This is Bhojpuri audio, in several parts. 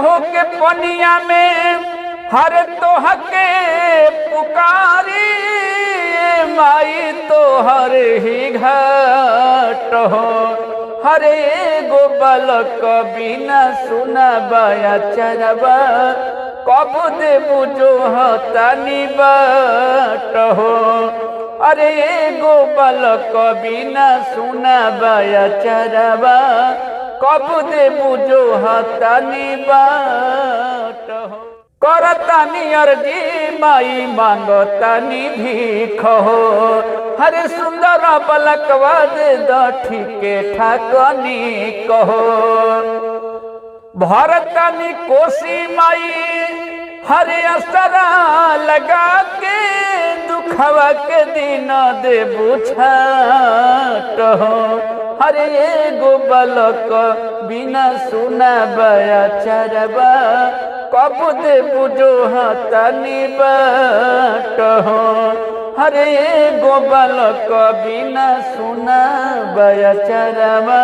हो के पनिया में हर तो हके पुकारी माई तो हर ही घाट हो। हरे गो बालक बिना सुना बाया चरबा कब दे बुझो हतानी बाट हो। अरे गो बालक बिना सुना बाया चरबा कब दे बुझो हतानी बाट हो। करतानी अर्जी माई मांगतानी भीख हो। हरे सुंदर बालकवा दे दठी के ठाकनी कहो। भरतानी कोसी माई हरे असरा लगा के दुखवा के दिन दे बुझाट हो। हरे गो बालक बिना सुना बाया चरबा कब दे बुझो हतानी बाट हो। हरे गो बालक बिना सुना बाया चरबा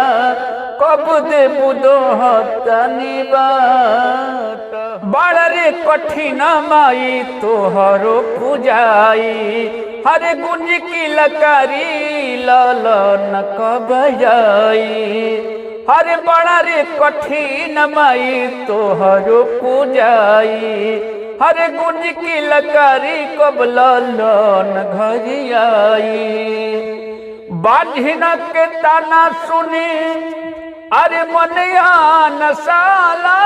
कब दे बुझो हतानी बाट। बड़ रे कठिन माई तोहरो पूजाई हरे गुंज की लकारी ललन कब जाई। हरे बड़ा रे कठिन माई तोहरो पूजाई हरे गुंज की लकारी कब ललन घर आई। बाझिन के ताना सुनी अरे मनिया नसाला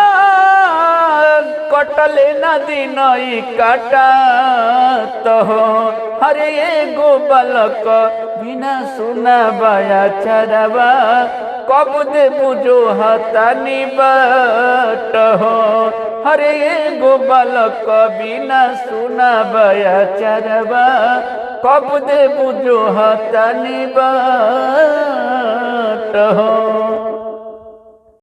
कटले नदी नई काटा तो हरे गो बालक बिना सुना बाया चरबा कब दे बुझो हतानी बाट हो। हरे गो बालक बिना सुना बाया चरबा कब दे बुझो हतानी बाट हो।